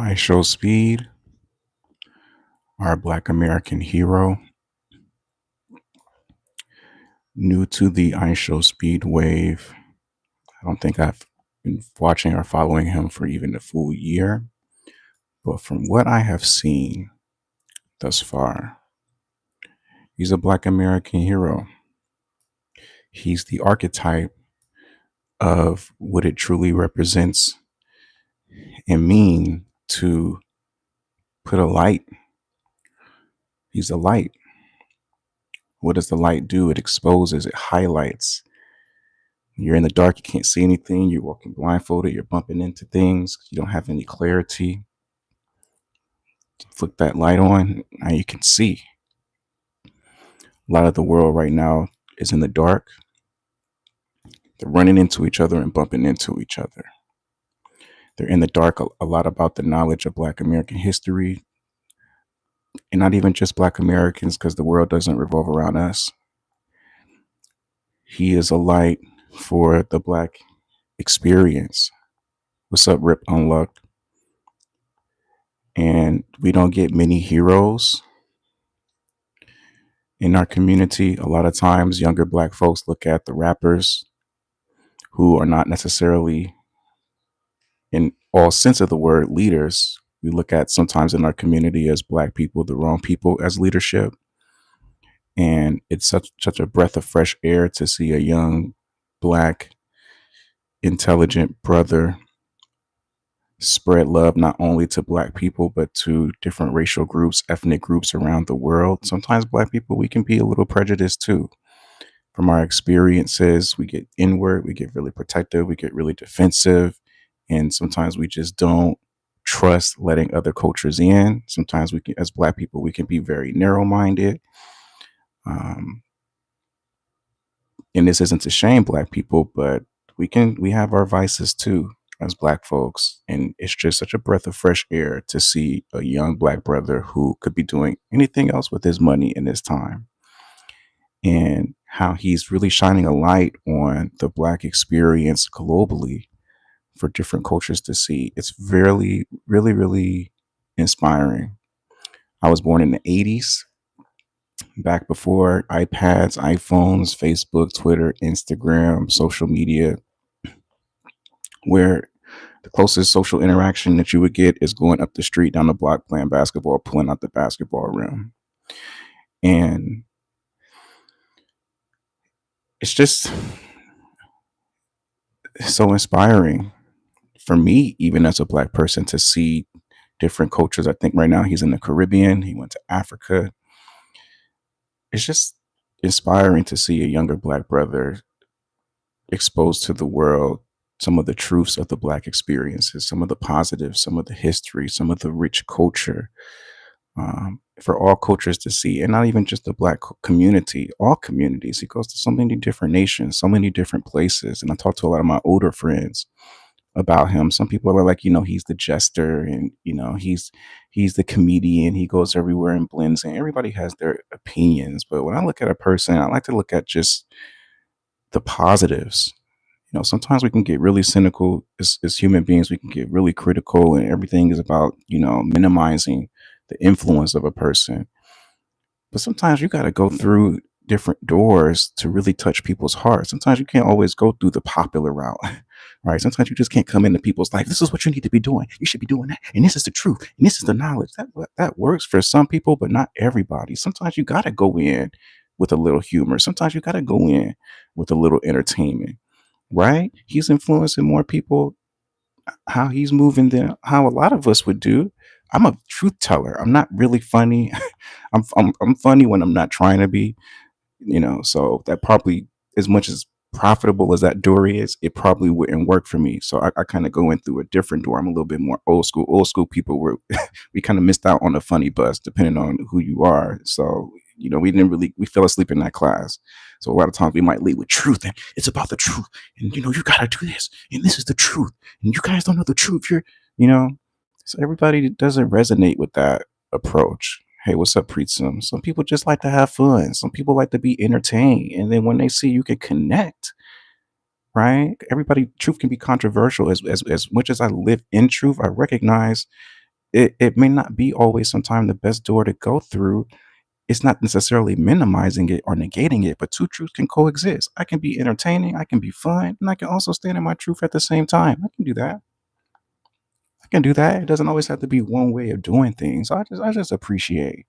IShowSpeed, our Black American hero, new to the IShowSpeed wave. I don't think I've been watching or following him for even a full year, but from what I have seen thus far, he's a Black American hero. He's the archetype of what it truly represents and mean to put a light. He's a light. What does the light do? It exposes, it highlights. You're in the dark, you can't see anything, you're walking blindfolded, you're bumping into things, you don't have any clarity. Flick that light on, now you can see. A lot of the world right now is in the dark. They're running into each other and bumping into each other. They're in the dark a lot about the knowledge of Black American history, and not even just Black Americans, because the world doesn't revolve around us. He is a light for the Black experience. What's up, Rip Unluck? And we don't get many heroes in our community. A lot of times, younger Black folks look at the rappers who are not necessarily, in all sense of the word, leaders. We look at sometimes in our community as Black people, the wrong people as leadership. And it's such a breath of fresh air to see a young Black intelligent brother spread love not only to Black people, but to different racial groups, ethnic groups around the world. Sometimes Black people, we can be a little prejudiced too. From our experiences, we get inward, we get really protective, we get really defensive, and sometimes we just don't trust letting other cultures in. Sometimes we can, as Black people, we can be very narrow-minded. And this isn't to shame Black people, but we have our vices too as Black folks. And it's just such a breath of fresh air to see a young Black brother who could be doing anything else with his money and his time, and how he's really shining a light on the Black experience globally for different cultures to see. It's really, really, really inspiring. I was born in the 80s, back before iPads, iPhones, Facebook, Twitter, Instagram, social media, where the closest social interaction that you would get is going up the street, down the block, playing basketball, pulling out the basketball rim. And it's just so inspiring for me, even as a Black person, to see different cultures. I think right now he's in the Caribbean, he went to Africa. It's just inspiring to see a younger Black brother exposed to the world some of the truths of the Black experiences, some of the positives, some of the history, some of the rich culture, for all cultures to see, and not even just the Black community, all communities. He goes to so many different nations, so many different places. And I talk to a lot of my older friends about him. Some people are like, he's the jester, and he's the comedian. He goes everywhere and blends in. Everybody has their opinions, but when I look at a person, I like to look at just the positives. Sometimes we can get really cynical as human beings. We can get really critical, and everything is about minimizing the influence of a person. But sometimes you got to go through different doors to really touch people's hearts. Sometimes you can't always go through the popular route, right? Sometimes you just can't come into people's life. This is what you need to be doing. You should be doing that. And this is the truth. And this is the knowledge. That works for some people, but not everybody. Sometimes you got to go in with a little humor. Sometimes you got to go in with a little entertainment, right? He's influencing more people how he's moving than how a lot of us would do. I'm a truth teller. I'm not really funny. I'm funny when I'm not trying to be, so that probably, as much as profitable as that door is, it probably wouldn't work for me. So I kind of go in through a different door. I'm a little bit more old school. Old school people were we kind of missed out on the funny bus, depending on who you are. So we fell asleep in that class. So a lot of times we might lead with truth, and it's about the truth, and you gotta do this, and this is the truth, and you guys don't know the truth. So everybody doesn't resonate with that approach. Hey, what's up, Preetsum? Some people just like to have fun. Some people like to be entertained. And then when they see you can connect, right? Truth can be controversial. As much as I live in truth, I recognize it may not be always sometimes the best door to go through. It's not necessarily minimizing it or negating it, but two truths can coexist. I can be entertaining, I can be fun, and I can also stand in my truth at the same time. I can do that. I can do that. It doesn't always have to be one way of doing things. I just appreciate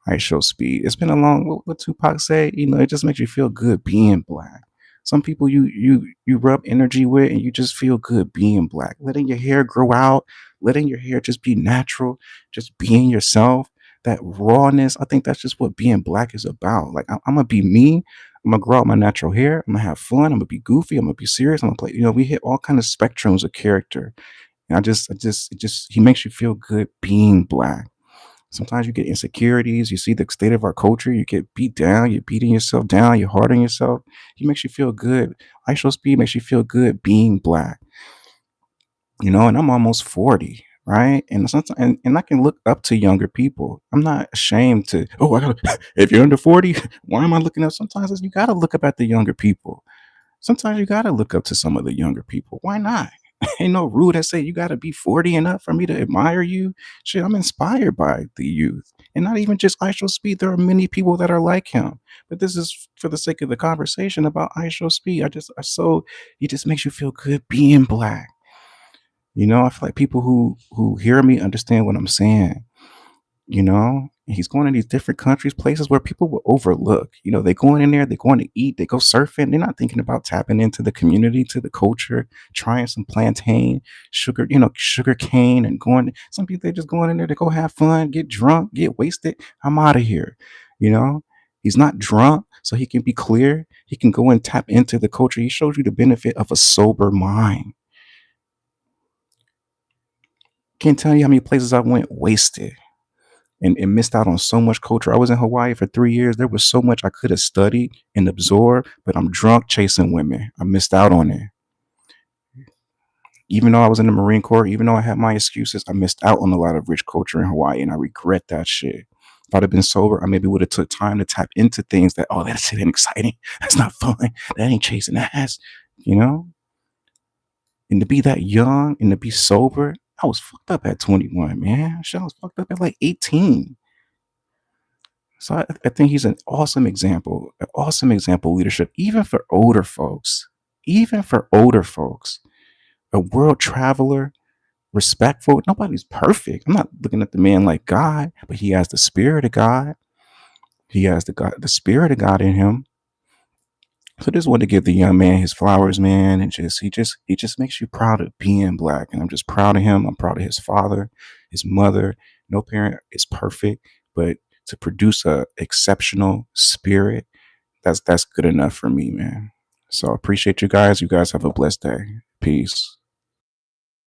IShowSpeed. It's been a long. What Tupac say? It just makes you feel good being black. Some people you rub energy with, and you just feel good being black. Letting your hair grow out, letting your hair just be natural, just being yourself. That rawness. I think that's just what being black is about. Like I'm gonna be me. I'm gonna grow out my natural hair. I'm gonna have fun. I'm gonna be goofy. I'm gonna be serious. I'm gonna play. We hit all kind of spectrums of character. And he makes you feel good being black. Sometimes you get insecurities. You see the state of our culture. You get beat down. You're beating yourself down. You're hard on yourself. He makes you feel good. IShowSpeed makes you feel good being black. And I'm almost 40, right? And sometimes, and I can look up to younger people. I'm not ashamed to. Oh, I gotta. If you're under 40, why am I looking up? Sometimes you gotta look up at the younger people. Sometimes you gotta look up to some of the younger people. Why not? Ain't no rule that say you gotta be 40 and up for me to admire you. Shit, I'm inspired by the youth. And not even just IShowSpeed. There are many people that are like him. But this is for the sake of the conversation about IShowSpeed. He just makes you feel good being black. I feel like people who hear me understand what I'm saying. He's going to these different countries, places where people will overlook. They're going in there, they're going to eat, they go surfing. They're not thinking about tapping into the community, to the culture, trying some plantain, sugar cane, and going. Some people, they're just going in there to go have fun, get drunk, get wasted. I'm out of here. You know, he's not drunk, so he can be clear. He can go and tap into the culture. He shows you the benefit of a sober mind. Can't tell you how many places I went wasted and missed out on so much culture. I was in Hawaii for 3 years. There was so much I could have studied and absorbed, but I'm drunk chasing women. I missed out on it. Even though I was in the Marine Corps, even though I had my excuses, I missed out on a lot of rich culture in Hawaii, and I regret that shit. If I'd have been sober, I maybe would have took time to tap into things that, oh, that shit ain't exciting. That's not fun. That ain't chasing ass, you know? And to be that young and to be sober, I was fucked up at 21, man. Shit, I was fucked up at like 18. So I think he's an awesome example of leadership, even for older folks. Even for older folks, a world traveler, respectful. Nobody's perfect. I'm not looking at the man like God, but he has the spirit of God. He has the spirit of God in him. So just want to give the young man his flowers, man, and he just makes you proud of being black, and I'm just proud of him. I'm proud of his father, his mother. No parent is perfect, but to produce a exceptional spirit, that's good enough for me, man. So I appreciate you guys. You guys have a blessed day. Peace.